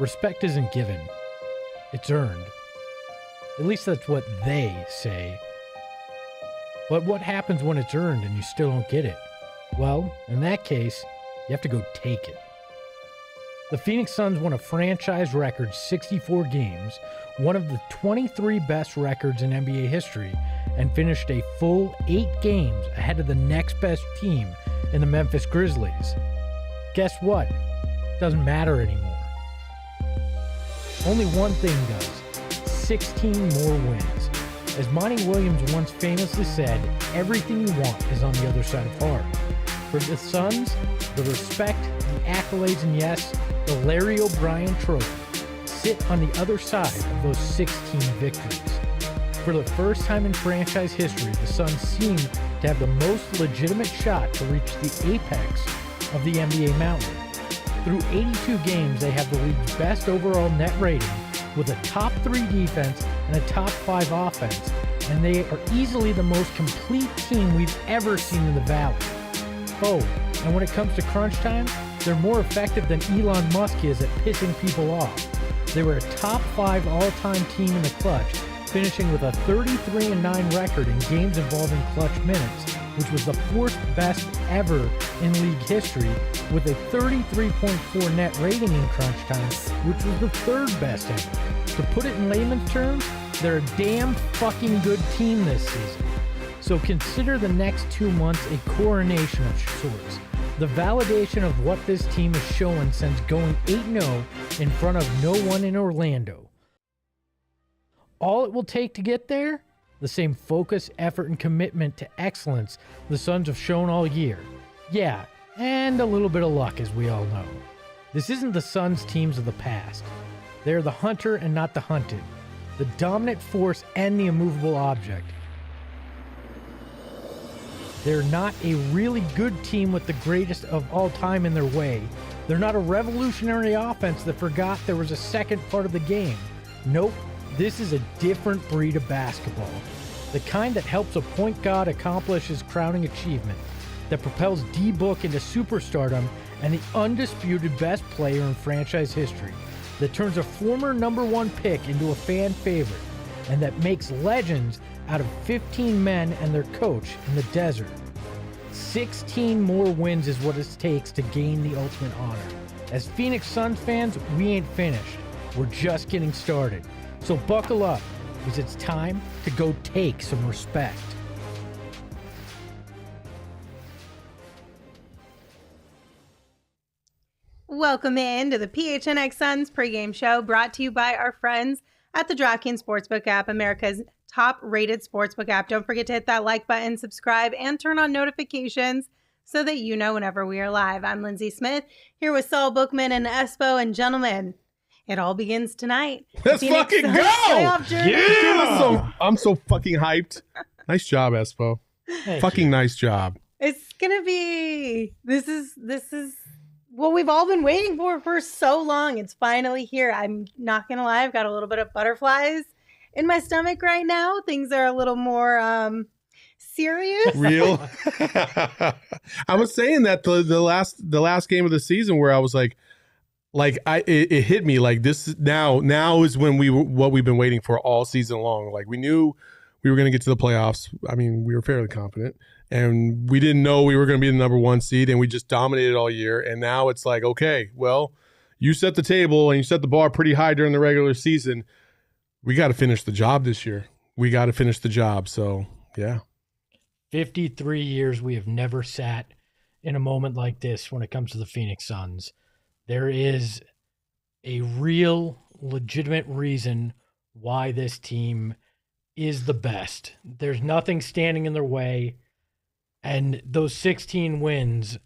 Respect isn't given. It's earned. At least that's what they say. But what happens when it's earned and you still don't get it? Well, in that case, you have to go take it. The Phoenix Suns won a franchise record 64 games, one of the 23 best records in NBA history, and finished a full 8 games ahead of the next best team in the Memphis Grizzlies. Guess what? Doesn't matter anymore. Only one thing does: 16 more wins. As Monty Williams once famously said, everything you want is on the other side of hard. For the Suns, the respect, the accolades, and yes, the Larry O'Brien trophy sit on the other side of those 16 victories. For the first time in franchise history, the Suns seem to have the most legitimate shot to reach the apex of the NBA mountain. Through 82 games, they have the league's best overall net rating with a top 3 defense and a top 5 offense, and they are easily the most complete team we've ever seen in the Valley. Oh, and when it comes to crunch time, they're more effective than Elon Musk is at pissing people off. They were a top 5 all-time team in the clutch, finishing with a 33-9 record in games involving clutch minutes, which was the 4th best ever in league history, with a 33.4 net rating in crunch time, which was the 3rd best ever. To put it in layman's terms, they're a damn fucking good team this season. So consider the next 2 months a coronation of sorts. The validation of what this team has shown since going 8-0 in front of no one in Orlando. All it will take to get there? The same focus, effort, and commitment to excellence the Suns have shown all year. Yeah, and a little bit of luck, as we all know. This isn't the Suns teams of the past. They're the hunter and not the hunted, the dominant force and the immovable object. They're not a really good team with the greatest of all time in their way. They're not a revolutionary offense that forgot there was a second part of the game. Nope, this is a different breed of basketball. The kind that helps a point guard accomplish his crowning achievement, that propels D-Book into superstardom and the undisputed best player in franchise history, that turns a former #1 pick into a fan favorite, and that makes legends out of 15 men and their coach in the desert. 16 more wins is what it takes to gain the ultimate honor. As Phoenix Suns fans, we ain't finished. We're just getting started. So buckle up, because it's time to go take some respect. Welcome in to the PHNX Suns pregame show, brought to you by our friends at the DraftKings Sportsbook app, America's top-rated sportsbook app. Don't forget to hit that like button, subscribe, and turn on notifications so that you know whenever we are live. I'm Lindsey Smith, here with Saul Bookman and Espo, and gentlemen, it all begins tonight. Let's fucking go! Yeah! I'm so fucking hyped. Nice job, Espo. Fucking nice job. It's gonna be, this is what we've all been waiting for so long. It's finally here. I'm not gonna lie, I've got a little bit of butterflies in my stomach right now. Things are a little more serious. Real. I was saying that the last game of the season, where I was like, Like it hit me like this is now is when what we've been waiting for all season long. Like we knew we were going to get to the playoffs. I mean, we were fairly confident, and we didn't know we were going to be the number 1 seed, and we just dominated all year. And now it's like, okay, well, you set the table and you set the bar pretty high during the regular season. We got to finish the job this year. We got to finish the job. So, yeah. 53 years we have never sat in a moment like this when it comes to the Phoenix Suns. There is a real, legitimate reason why this team is the best. There's nothing standing in their way, and those 16 wins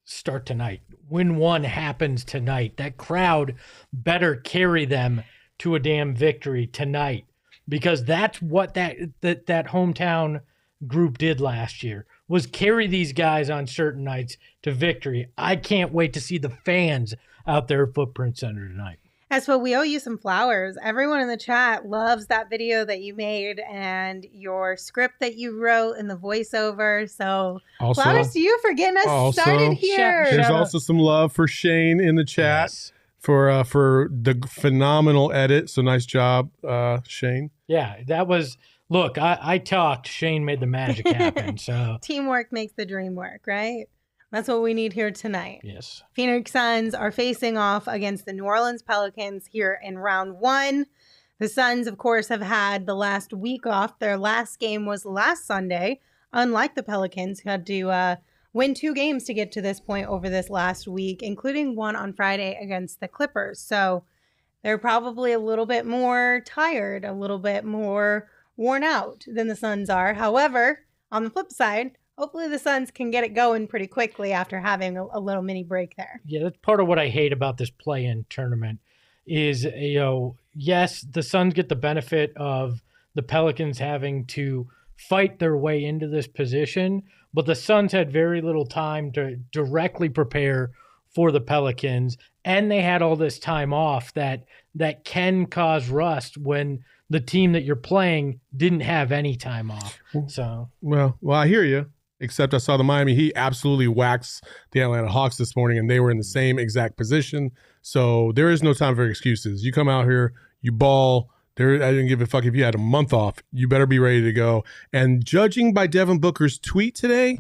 start tonight. Win 1 happens tonight. That crowd better carry them to a damn victory tonight, because that's what that hometown group did last year, was carry these guys on certain nights to victory. I can't wait to see the fans out there at Footprint Center tonight. Espo, we owe you some flowers. Everyone in the chat loves that video that you made and your script that you wrote and the voiceover. So also, flowers to you for getting us started here. There's also some love for Shane in the chat. Yes. For the phenomenal edit. So nice job, Shane. Yeah, that was... Look, I talked. Shane made the magic happen. So teamwork makes the dream work, right? That's what we need here tonight. Yes. Phoenix Suns are facing off against the New Orleans Pelicans here in round 1. The Suns, of course, have had the last week off. Their last game was last Sunday, unlike the Pelicans, who had to win 2 games to get to this point over this last week, including one on Friday against the Clippers. So they're probably a little bit more tired, a little bit more worn out than the Suns are. However, on the flip side, hopefully the Suns can get it going pretty quickly after having a little mini break there. Yeah, that's part of what I hate about this play-in tournament is, yes, the Suns get the benefit of the Pelicans having to fight their way into this position, but the Suns had very little time to directly prepare for the Pelicans, and they had all this time off that can cause rust when the team that you're playing didn't have any time off. So well, I hear you. Except I saw the Miami Heat absolutely wax the Atlanta Hawks this morning, and they were in the same exact position. So there is no time for excuses. You come out here, you ball. I didn't give a fuck if you had a month off. You better be ready to go. And judging by Devin Booker's tweet today,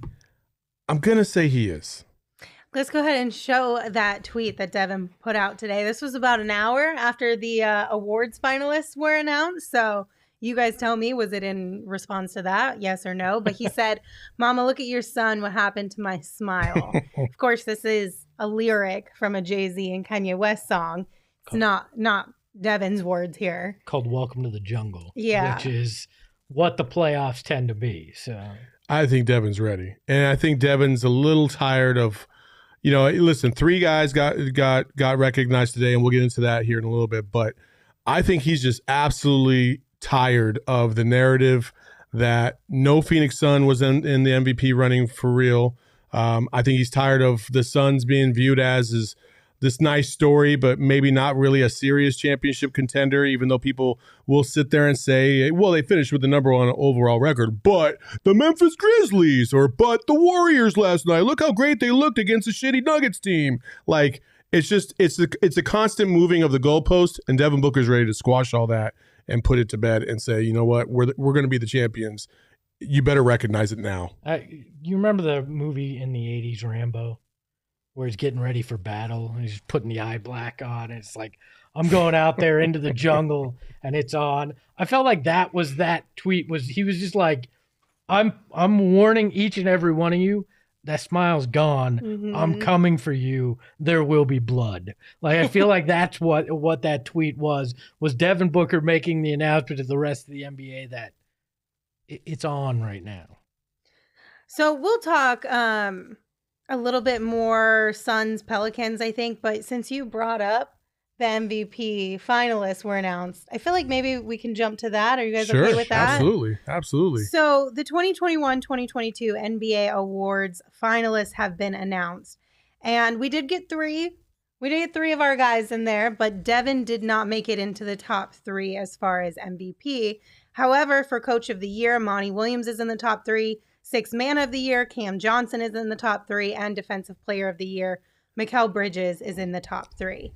I'm gonna say he is. Let's go ahead and show that tweet that Devin put out today. This was about an hour after the awards finalists were announced. So you guys tell me, was it in response to that? Yes or no? But he said, "Mama, look at your son. What happened to my smile?" Of course, this is a lyric from a Jay-Z and Kanye West song. It's not Devin's words here. Called Welcome to the Jungle. Yeah. Which is what the playoffs tend to be. So I think Devin's ready. And I think Devin's a little tired of... listen, 3 guys got recognized today, and we'll get into that here in a little bit. But I think he's just absolutely tired of the narrative that no Phoenix Sun was in the MVP running for real. I think he's tired of the Suns being viewed as this nice story, but maybe not really a serious championship contender, even though people will sit there and say, well, they finished with the number 1 overall record, but the Memphis Grizzlies, but the Warriors last night, look how great they looked against a shitty Nuggets team. Like, it's a constant moving of the goalpost, and Devin Booker's ready to squash all that and put it to bed and say, you know what, we're going to be the champions. You better recognize it now. You remember the movie in the 80s, Rambo? Where he's getting ready for battle, and he's putting the eye black on, and it's like, I'm going out there into the jungle, and it's on. I felt like that tweet he was just like, I'm warning each and every one of you, that smile's gone. Mm-hmm. I'm coming for you. There will be blood. Like, I feel like that's what that tweet was Devin Booker making the announcement to the rest of the NBA that it's on right now. So we'll talk a little bit more Suns Pelicans, I think, but since you brought up the MVP finalists were announced, I feel like maybe we can jump to that. Are you guys okay with that? Absolutely. So the 2021-2022 NBA Awards finalists have been announced, and we did get 3. We did get 3 of our guys in there, but Devin did not make it into the top 3 as far as MVP. However, for Coach of the Year, Monty Williams is in the top 3. 6th Man of the Year, Cam Johnson is in the top 3, and Defensive Player of the Year, Mikal Bridges is in the top 3.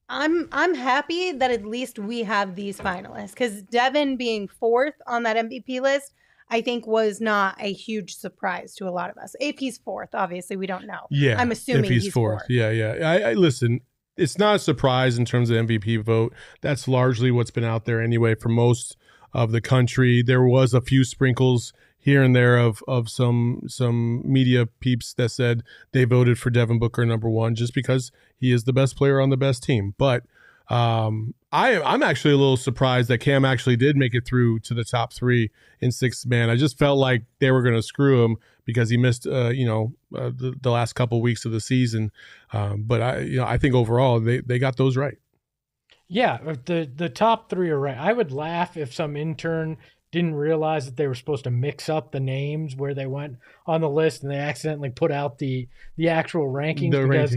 I'm happy that at least we have these finalists, because Devin being 4th on that MVP list, I think was not a huge surprise to a lot of us. If he's 4th, obviously we don't know. Yeah, I'm assuming if he's 4th. Yeah. I listen. It's not a surprise in terms of MVP vote. That's largely what's been out there anyway for most of the country. There was a few sprinkles here and there of some media peeps that said they voted for Devin Booker number 1 just because he is the best player on the best team. But I'm actually a little surprised that Cam actually did make it through to the top 3 in 6th man. I just felt like they were going to screw him because he missed the last couple weeks of the season. But I think overall they got those right. Yeah, the top 3 are right. I would laugh if some intern didn't realize that they were supposed to mix up the names where they went on the list and they accidentally put out the actual rankings because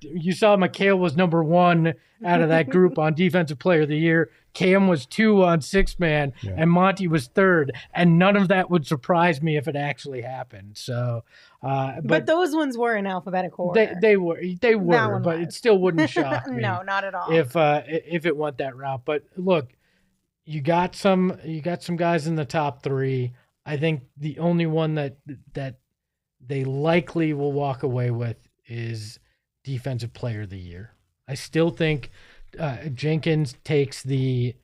you saw Mikal was number 1 out of that group on Defensive Player of the Year. Cam was 2 on 6th man, and Monty was 3rd, and none of that would surprise me if it actually happened. So, but those ones were in alphabetical order. They were, but it still wouldn't shock me. No, not at all. If it went that route, but look. You got some guys in the top 3. I think the only one that they likely will walk away with is Defensive Player of the Year. I still think Jenkins takes the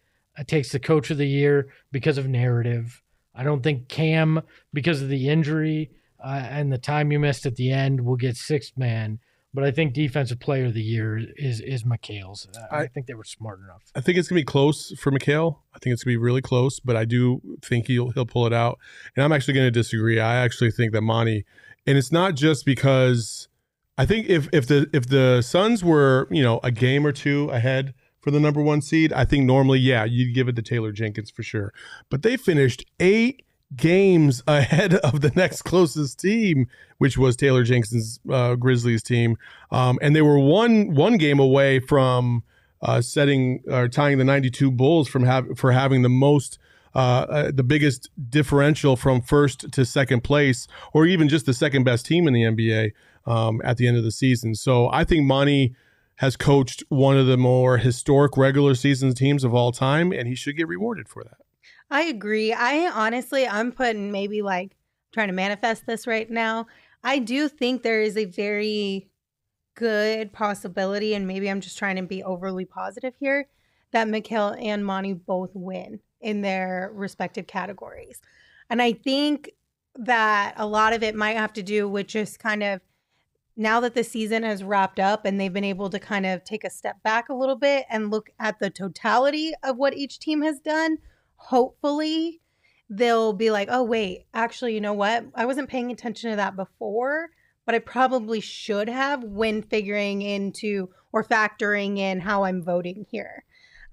Coach of the Year because of narrative. I don't think Cam, because of the injury and the time you missed at the end, will get 6th man. But I think Defensive Player of the Year is Mikal's. I think they were smart enough. I think it's going to be close for Mikal. I think it's going to be really close, but I do think he'll pull it out. And I'm actually going to disagree. I actually think that Monty, and it's not just because I think if the Suns were, a game or 2 ahead for the number 1 seed, I think normally, you'd give it to Taylor Jenkins for sure. But they finished 8 games ahead of the next closest team, which was Taylor Jenkins's Grizzlies team, and they were one game away from tying the 92 Bulls for having the most the biggest differential from 1st to 2nd place, or even just the second best team in the NBA at the end of the season. So I think Monty has coached one of the more historic regular season teams of all time, and he should get rewarded for that. I agree. I'm putting maybe trying to manifest this right now. I do think there is a very good possibility, and maybe I'm just trying to be overly positive here, that Mikal and Monty both win in their respective categories. And I think that a lot of it might have to do with just kind of now that the season has wrapped up and they've been able to kind of take a step back a little bit and look at the totality of what each team has done. Hopefully they'll be like, oh, wait, actually, you know what? I wasn't paying attention to that before, but I probably should have when figuring into or factoring in how I'm voting here.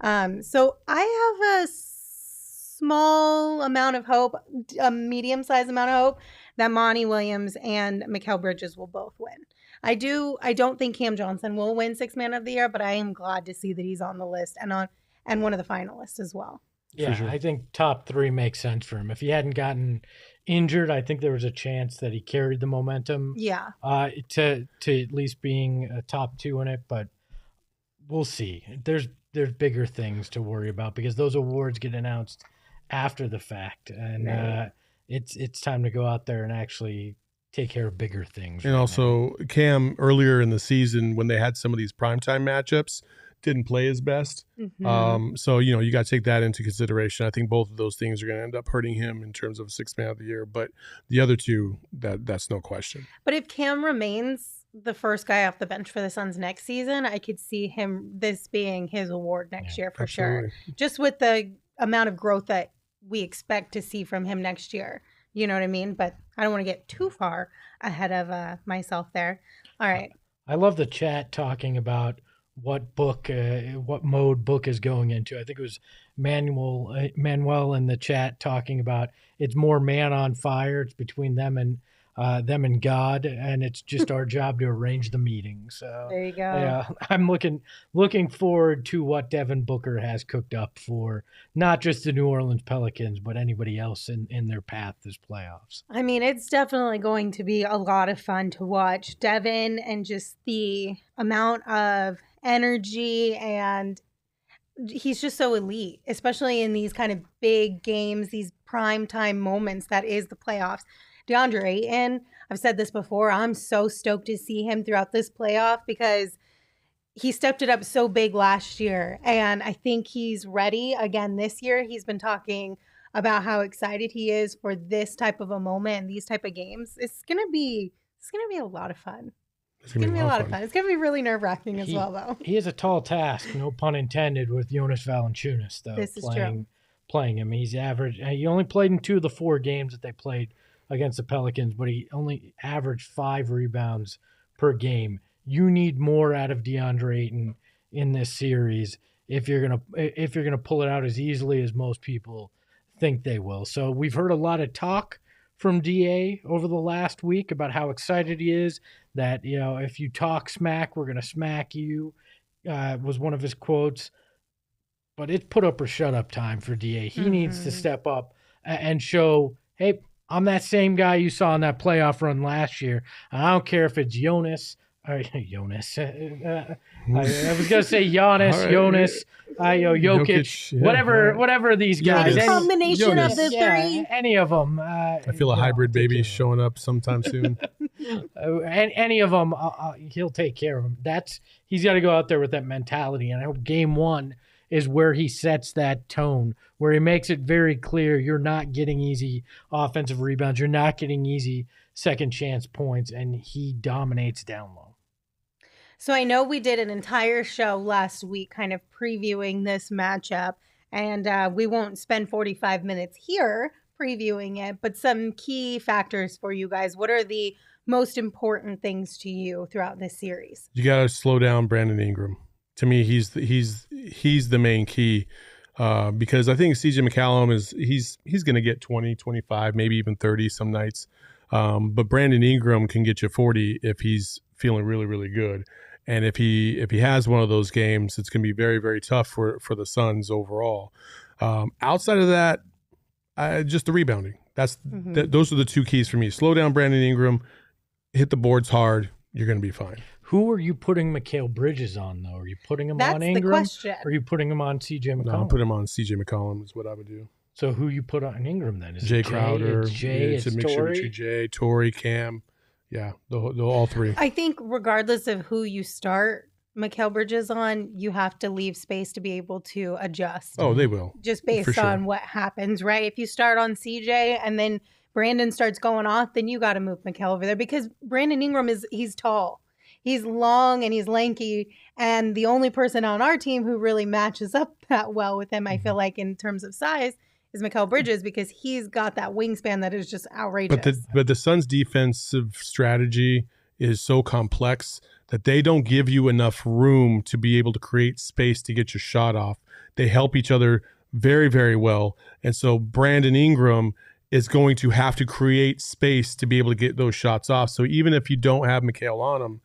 So I have a small amount of hope, a medium-sized amount of hope that Monty Williams and Mikal Bridges will both win. I don't think Cam Johnson will win 6th man of the year, but I am glad to see that he's on the list and one of the finalists as well. Yeah, sure. I think top 3 makes sense for him. If he hadn't gotten injured, I think there was a chance that he carried the momentum. Yeah. To at least being a top 2 in it, but we'll see. There's bigger things to worry about because those awards get announced after the fact, and right. It's time to go out there and actually take care of bigger things. And also, Cam earlier in the season when they had some of these primetime matchups, didn't play his best. Mm-hmm. So, you got to take that into consideration. I think both of those things are going to end up hurting him in terms of 6th man of the year. But the other 2, that's no question. But if Cam remains the first guy off the bench for the Suns next season, I could see this being his award next year for absolutely. Sure. Just with the amount of growth that we expect to see from him next year. You know what I mean? But I don't want to get too far ahead of myself there. All right. I love the chat talking about what mode book is going into. I think it was Manuel in the chat talking about it's more man on fire. It's between them and them and God, and it's just our job to arrange the meetings. So There you go. yeah, I'm looking forward to what Devin Booker has cooked up for not just the New Orleans Pelicans, but anybody else in their path this playoffs. I mean, it's definitely going to be a lot of fun to watch Devin, and just the amount of energy, and he's just so elite, especially in these kind of big games, these prime time moments that is the playoffs. DeAndre Ayton, I've said this before, I'm so stoked to see him throughout this playoff because he stepped it up so big last year, and I think he's ready again this year. He's been talking about how excited he is for this type of a moment and these type of games. It's gonna be a lot of fun. It's gonna be a lot of fun. It's gonna be really nerve-wracking as well, though. He has a tall task, no pun intended, with Jonas Valanciunas, though. This is true. Playing him, he's average. He only played in 2 of the 4 games that they played against the Pelicans, but he only averaged 5 rebounds per game. You need more out of DeAndre Ayton in this series if you're gonna pull it out as easily as most people think they will. So we've heard a lot of talk from DA over the last week about how excited he is, that if you talk smack, we're gonna smack you. Was one of his quotes. But it's put up or shut up time for DA. He needs to step up and show, hey, I'm that same guy you saw in that playoff run last year. And I don't care if it's Jonas. Jonas. I was going to say Giannis, right. Jonas, Jokic, whatever these guys. Any combination of the 3. Any of them. I feel a hybrid baby showing up sometime soon. Any of them, he'll take care of them. He's got to go out there with that mentality. And I hope game 1 is where he sets that tone, where he makes it very clear you're not getting easy offensive rebounds, you're not getting easy second chance points, and he dominates down low. So I know we did an entire show last week kind of previewing this matchup, and we won't spend 45 minutes here previewing it, but some key factors for you guys. What are the most important things to you throughout this series? You got to slow down Brandon Ingram. To me, he's the main key because I think CJ McCollum he's going to get 20, 25, maybe even 30 some nights. But Brandon Ingram can get you 40 if he's feeling really, really good. And if he has one of those games, it's going to be very, very tough for the Suns overall. Outside of that, just the rebounding. Those are the 2 keys for me. Slow down Brandon Ingram, hit the boards hard. You're going to be fine. Who are you putting Mikal Bridges on, though? Are you putting him on Ingram? That's the question. Or are you putting him on CJ McCollum? No, I'm putting him on CJ McCollum is what I would do. So who you put on Ingram then? Is Jay Crowder. It's a mixture between Jay, Torrey, Cam. Yeah, the all 3. I think regardless of who you start Mikal Bridges on, you have to leave space to be able to adjust. Oh, they will. Just based on what happens, right? If you start on CJ and then Brandon starts going off, then you got to move Mikal over there because Brandon Ingram he's tall. He's long and he's lanky, and the only person on our team who really matches up that well with him, I feel like, in terms of size, is Mikal Bridges because he's got that wingspan that is just outrageous. But the Suns' defensive strategy is so complex that they don't give you enough room to be able to create space to get your shot off. They help each other very, very well, and so Brandon Ingram is going to have to create space to be able to get those shots off. So even if you don't have Mikal on him,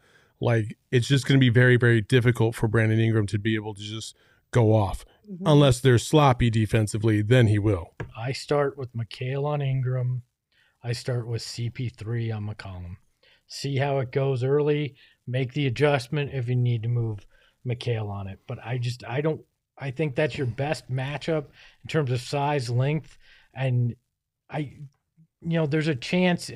it's just going to be very, very difficult for Brandon Ingram to be able to just go off. Unless they're sloppy defensively, then he will. I start with Mikal on Ingram. I start with CP3 on McCollum. See how it goes early. Make the adjustment if you need to move Mikal on it. But I think that's your best matchup in terms of size, length, and there's a chance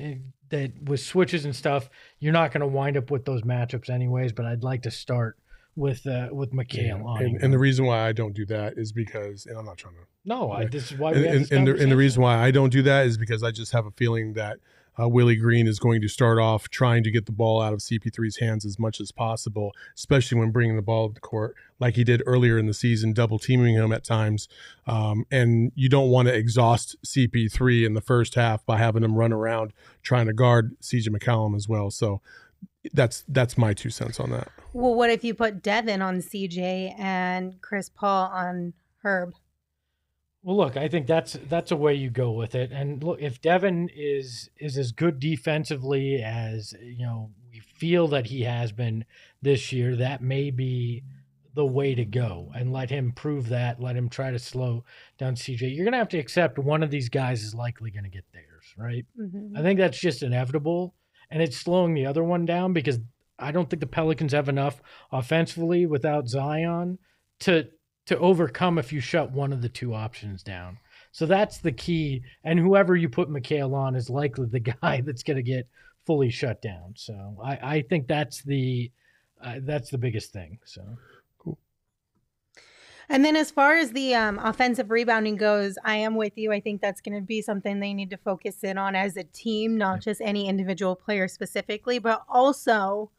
that with switches and stuff, you're not going to wind up with those matchups anyways, but I'd like to start with Mikal on. And the reason why I don't do that is because, and I'm not trying to. No, this is why. And the reason why I don't do that is because I just have a feeling that Willie Green is going to start off trying to get the ball out of CP3's hands as much as possible, especially when bringing the ball to the court like he did earlier in the season, double teaming him at times. And you don't want to exhaust CP3 in the first half by having him run around trying to guard CJ McCollum as well. So that's my 2 cents on that. Well, what if you put Devin on CJ and Chris Paul on Herb? Well, look, I think that's a way you go with it. And look, if Devin is as good defensively as we feel that he has been this year, that may be the way to go. And let him prove that. Let him try to slow down CJ. You're gonna have to accept one of these guys is likely gonna get theirs, right? Mm-hmm. I think that's just inevitable, and it's slowing the other one down because I don't think the Pelicans have enough offensively without Zion to overcome if you shut one of the two options down. So that's the key. And whoever you put Mikal on is likely the guy that's going to get fully shut down. So I think that's the biggest thing. So cool. And then as far as the offensive rebounding goes, I am with you. I think that's going to be something they need to focus in on as a team, not just any individual player specifically, but also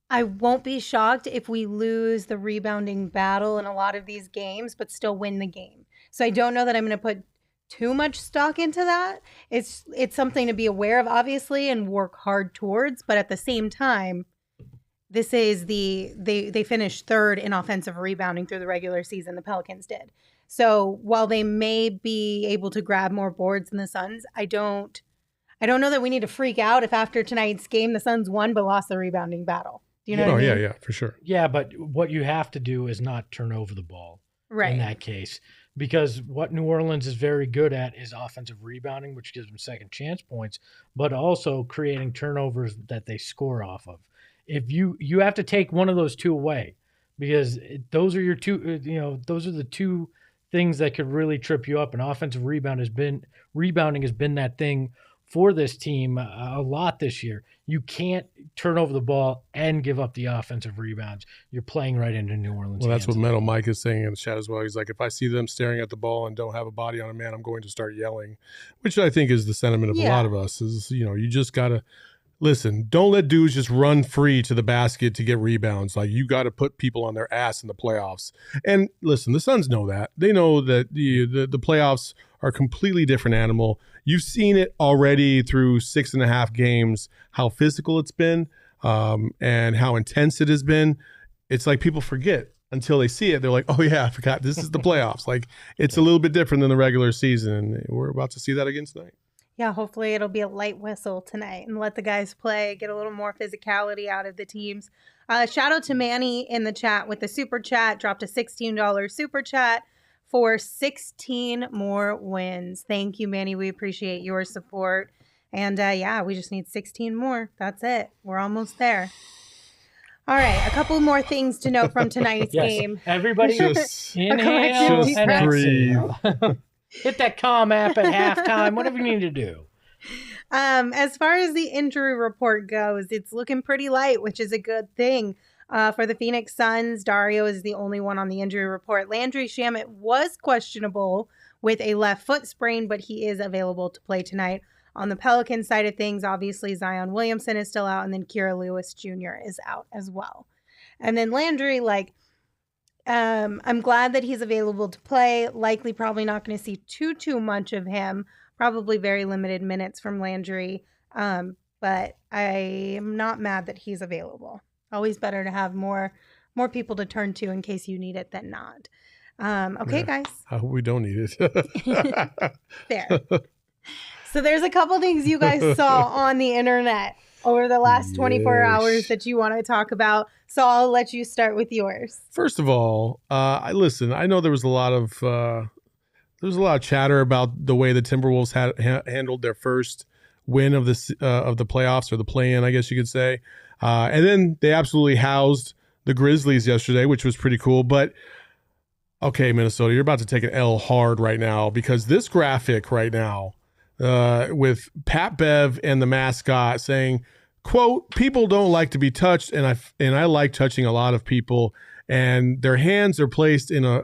I won't be shocked if we lose the rebounding battle in a lot of these games, but still win the game. So I don't know that I'm going to put too much stock into that. It's something to be aware of, obviously, and work hard towards. But at the same time, this is they finished third in offensive rebounding through the regular season. The Pelicans did. So while they may be able to grab more boards than the Suns, I don't know that we need to freak out if after tonight's game the Suns won but lost the rebounding battle. Do you know what I mean? Yeah, for sure. Yeah, but what you have to do is not turn over the ball in that case. Because what New Orleans is very good at is offensive rebounding, which gives them second chance points, but also creating turnovers that they score off of. If you have to take one of those two away, because those are your two, those are the two things that could really trip you up. And offensive rebounding has been that thing for this team a lot this year. You can't turn over the ball and give up the offensive rebounds. You're playing right into New Orleans. Well, that's what Metal Mike is saying in the chat as well. He's like, if I see them staring at the ball and don't have a body on a man, I'm going to start yelling, which I think is the sentiment of a lot of us is, you just got to listen. Don't let dudes just run free to the basket to get rebounds. Like, you got to put people on their ass in the playoffs. And listen, the Suns know that. They know that the playoffs are a completely different animal. You've seen it already through 6.5 games, how physical it's been and how intense it has been. It's like people forget until they see it. They're like, oh, yeah, I forgot. This is the playoffs. Like, it's a little bit different than the regular season. And we're about to see that again tonight. Yeah, hopefully it'll be a light whistle tonight and let the guys play, get a little more physicality out of the teams. Shout out to Manny in the chat with the super chat, dropped a $16 super chat for 16 more wins. Thank you, Manny. We appreciate your support. And we just need 16 more. That's it. We're almost there. All right, a couple more things to note from tonight's game. Everybody just inhale and exhale. Hit that calm app at halftime, whatever you need to do. As far as the injury report goes, it's looking pretty light, which is a good thing. For the Phoenix Suns, Dario is the only one on the injury report. Landry Shamet was questionable with a left foot sprain, but he is available to play tonight. On the Pelicans side of things, obviously Zion Williamson is still out, and then Kira Lewis Jr. is out as well. And then Landry, I'm glad that he's available to play. Likely probably not going to see too much of him. Probably very limited minutes from Landry. But I am not mad that he's available. Always better to have more people to turn to in case you need it than not. Okay, guys. I hope we don't need it. Fair. So there's a couple things you guys saw on the internet over the last 24 hours that you want to talk about. So I'll let you start with yours. First of all, I know there was a lot of chatter about the way the Timberwolves handled their first win of the playoffs, or the play-in, I guess you could say. And then they absolutely housed the Grizzlies yesterday, which was pretty cool. But okay, Minnesota, you're about to take an L hard right now, because this graphic right now with Pat Bev and the mascot saying, quote, people don't like to be touched, and I like touching a lot of people, and their hands are placed in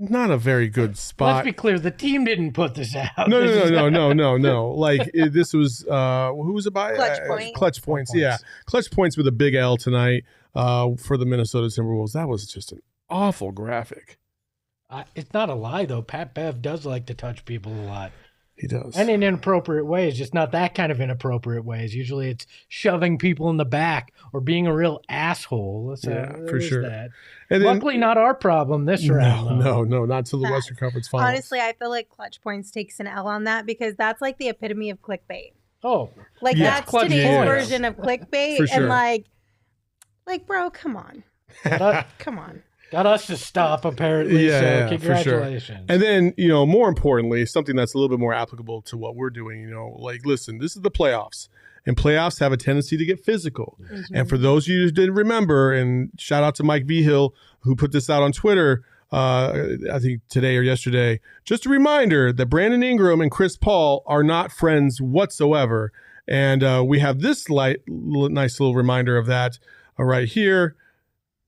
not a very good spot. Let's be clear, the team didn't put this out. No. Like, this was who was it by? Clutch Points. Yeah, Clutch Points with a big L tonight for the Minnesota Timberwolves. That was just an awful graphic. It's not a lie, though. Pat Bev does like to touch people a lot. He does. And in inappropriate ways, just not that kind of inappropriate ways. Usually it's shoving people in the back or being a real asshole. For sure. That. And Luckily, not our problem this round. No, not to the Western Conference Finals. Honestly, I feel like Clutch Points takes an L on that because that's like the epitome of clickbait. Oh. Like that's Clutch today's Points. version of clickbait. For sure. And like, bro, come on. Come on. Got us to stop, apparently. So congratulations. For sure. And then, more importantly, something that's a little bit more applicable to what we're doing, listen, this is the playoffs. And playoffs have a tendency to get physical. Mm-hmm. And for those of you who didn't remember, and shout out to Mike Vigil, who put this out on Twitter, I think today or yesterday, just a reminder that Brandon Ingram and Chris Paul are not friends whatsoever. And we have this nice little reminder of that right here.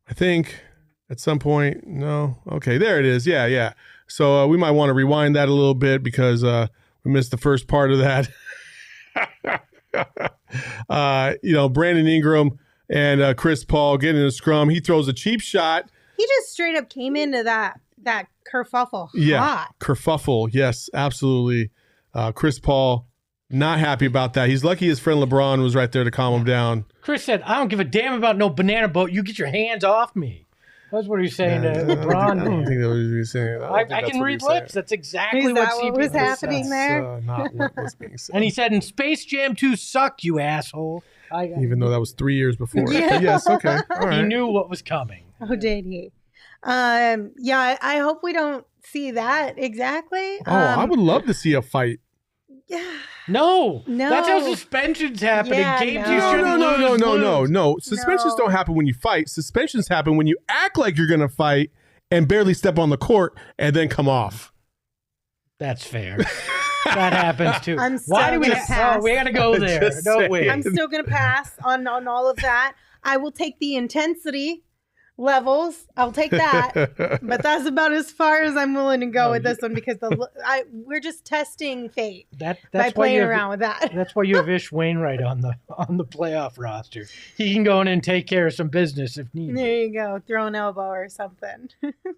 I think at some point, no. Okay, there it is. Yeah. So we might want to rewind that a little bit because we missed the first part of that. Brandon Ingram and Chris Paul getting in a scrum. He throws a cheap shot. He just straight up came into that kerfuffle hot. Yeah, kerfuffle. Yes, absolutely. Chris Paul, not happy about that. He's lucky his friend LeBron was right there to calm him down. Chris said, I don't give a damn about no banana boat. You get your hands off me. That's what he's saying to LeBron. I don't think that was what he was saying. I can read lips. That's exactly what was happening there. That's not what was being said. And he said, "And Space Jam 2 sucked, you asshole." Even though that was 3 years before. Yeah. But yes, okay. All right. He knew what was coming. Oh, did he? I hope we don't see that exactly. I would love to see a fight. Yeah. No. That's how suspensions happen. Yeah, games you shouldn't No. Suspensions don't happen when you fight. Suspensions happen when you act like you're going to fight and barely step on the court and then come off. That's fair. That happens too. Why do we pass? Oh, we got to go there. Don't we? I'm still going to pass on all of that. I will take the intensity levels. I'll take that. But that's about as far as I'm willing to go with this one because we're just testing fate by playing around with that. That's why you have Ish Wainwright on the playoff roster. He can go in and take care of some business if needed. There you go. Throw an elbow or something.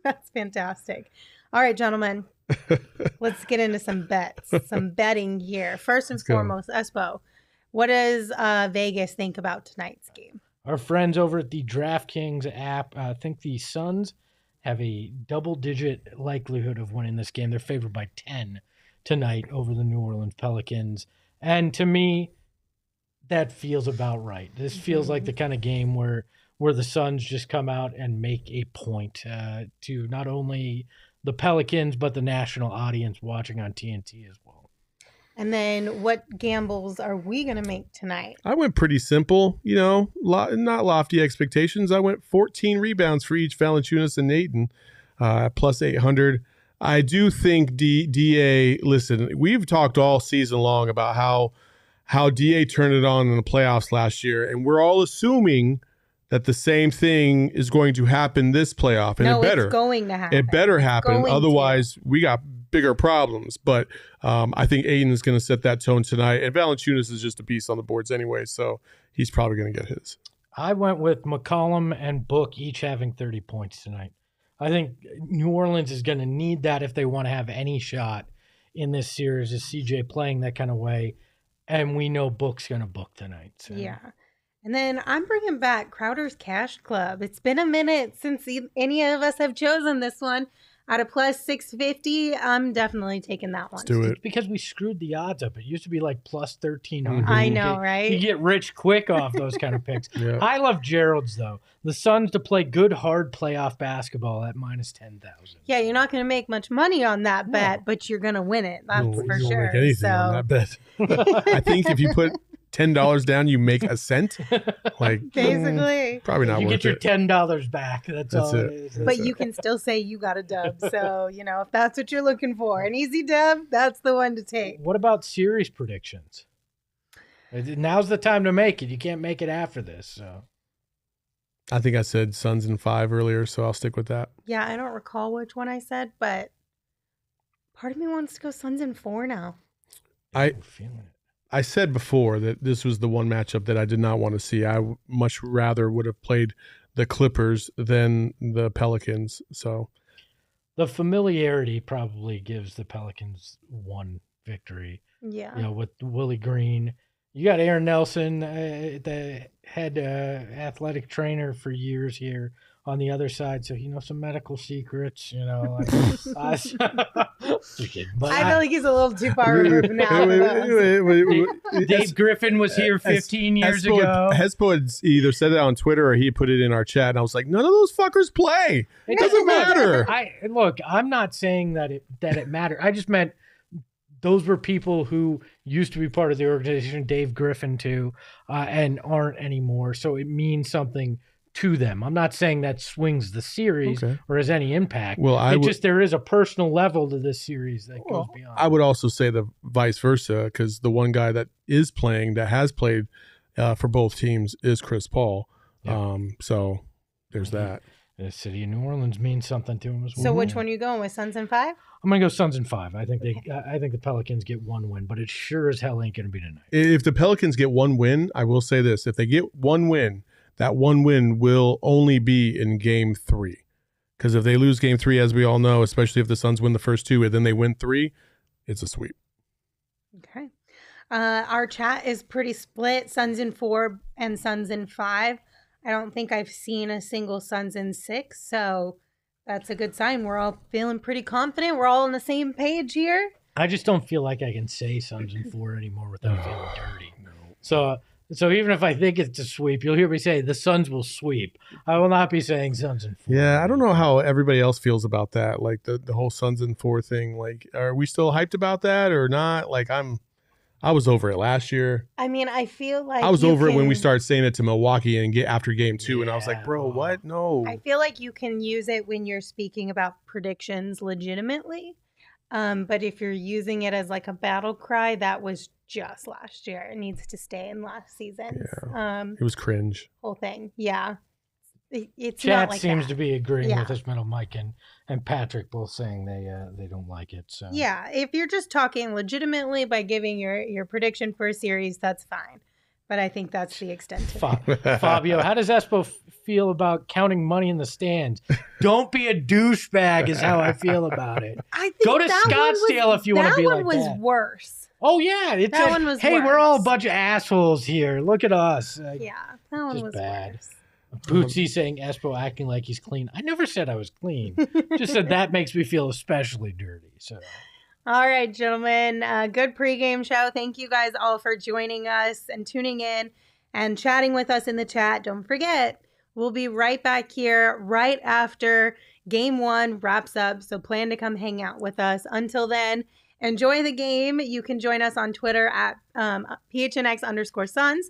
That's fantastic. All right, gentlemen. Let's get into some bets, some betting here. First and foremost, Espo, what does Vegas think about tonight's game? Our friends over at the DraftKings app think the Suns have a double-digit likelihood of winning this game. They're favored by 10 tonight over the New Orleans Pelicans. And to me, that feels about right. This feels like the kind of game where the Suns just come out and make a point to not only the Pelicans, but the national audience watching on TNT as well. And then what gambles are we going to make tonight? I went pretty simple, not lofty expectations. I went 14 rebounds for each Valanciunas and Ayton, plus 800. I do think DA, listen, we've talked all season long about how DA turned it on in the playoffs last year, and we're all assuming that the same thing is going to happen this playoff. And it's going to happen. It better happen. Otherwise, we got bigger problems. But I think Aiden is going to set that tone tonight. And Valanciunas is just a piece on the boards anyway, so he's probably going to get his. I went with McCollum and Book each having 30 points tonight. I think New Orleans is going to need that if they want to have any shot in this series, is CJ playing that kind of way. And we know Book's going to book tonight. So. Yeah. And then I'm bringing back Crowder's Cash Club. It's been a minute since any of us have chosen this one. Out of plus 650, I'm definitely taking that one. Let's do it. It's because we screwed the odds up. It used to be like plus 1,300. I know, right? You get rich quick off those kind of picks. Yeah. I love Gerald's, though. The Suns to play good, hard playoff basketball at minus 10,000. Yeah, you're not going to make much money on that bet, but you're going to win it. That's for you sure. Won't make anything on that bet. I think if you put $10 down, you make a cent. Basically, probably not. You worth get your it. $10 back. That's all it is. But you can still say you got a dub. So if that's what you're looking for, an easy dub, that's the one to take. What about series predictions? Now's the time to make it. You can't make it after this. So I think I said Suns in 5 earlier, so I'll stick with that. Yeah, I don't recall which one I said, but part of me wants to go Suns in 4 now. I'm feeling it. I said before that this was the one matchup that I did not want to see. I much rather would have played the Clippers than the Pelicans. So the familiarity probably gives the Pelicans one victory. Yeah. With Willie Green. You got Aaron Nelson, the head athletic trainer for years here on the other side. So he knows some medical secrets, But I feel like he's a little too far removed now. Dave Griffin was here 15 years ago. Espo had either said it on Twitter or he put it in our chat, and I was like, none of those fuckers play. It doesn't matter. I'm not saying that it mattered. I just meant those were people who used to be part of the organization, Dave Griffin too, and aren't anymore. So it means something to them. I'm not saying that swings the series or has any impact. Well, there is a personal level to this series that goes beyond. I would also say the vice versa, because the one guy that is playing, that has played for both teams, is Chris Paul. Yeah. So there's that. The city of New Orleans means something to him as well. So which one are you going with, Suns in 5? I'm going to go Suns in 5. I think the Pelicans get one win, but it sure as hell ain't going to be tonight. If the Pelicans get one win, I will say this. If they get one win, that one win will only be in Game 3. Because if they lose Game 3, as we all know, especially if the Suns win the first 2 and then they win 3, it's a sweep. Okay. Our chat is pretty split, Suns in 4 and Suns in 5. I don't think I've seen a single Suns in 6, so that's a good sign. We're all feeling pretty confident. We're all on the same page here. I just don't feel like I can say Suns in 4 anymore without feeling dirty. No. So even if I think it's a sweep, you'll hear me say the Suns will sweep. I will not be saying Suns in 4. Yeah, I don't know how everybody else feels about that. Like the whole Suns in 4 thing. Like, are we still hyped about that or not? Like, I was over it last year. I mean, I feel like I was over it when we started saying it to Milwaukee and get after Game 2, and I was like, bro, what? No. I feel like you can use it when you're speaking about predictions legitimately. But if you're using it as like a battle cry, that was just last year. It needs to stay in last season. Yeah. It was cringe. Whole thing. Yeah. It's Chat not like seems that. to be agreeing with us, Metal Mike and Patrick, both saying they don't like it. So yeah, if you're just talking legitimately by giving your prediction for a series, that's fine. But I think that's the extent of it. Fabio, how does Espo feel about counting money in the stands? Don't be a douchebag is how I feel about it. I think go to Scottsdale if you want to be like that. That one was worse. Oh yeah, that one was hey, worse. We're all a bunch of assholes here. Look at us. Yeah, that one was bad. Worse. Bootsy saying Espo acting like he's clean. I never said I was clean. Just said that makes me feel especially dirty. So, all right, gentlemen, good pregame show. Thank you guys all for joining us and tuning in and chatting with us in the chat. Don't forget, we'll be right back here right after Game 1 wraps up. So plan to come hang out with us. Until then, enjoy the game. You can join us on Twitter at PHNX_Suns.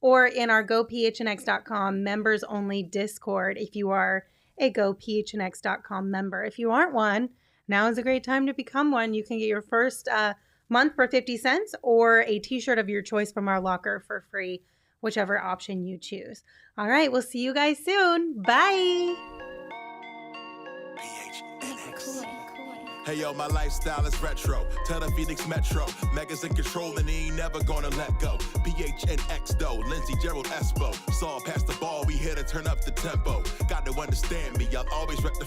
Or in our GoPHNX.com members only Discord if you are a GoPHNX.com member. If you aren't one, now is a great time to become one. You can get your first month for 50 cents or a t-shirt of your choice from our locker for free, whichever option you choose. All right, we'll see you guys soon. Bye. PHNX. Hey yo, my lifestyle is retro. Tell the Phoenix Metro. Megas in control and he ain't never gonna let go. PHNX though, Lindsey, Gerald, Espo. Saul pass the ball, we here to turn up the tempo. Got to understand me, I'll always rep the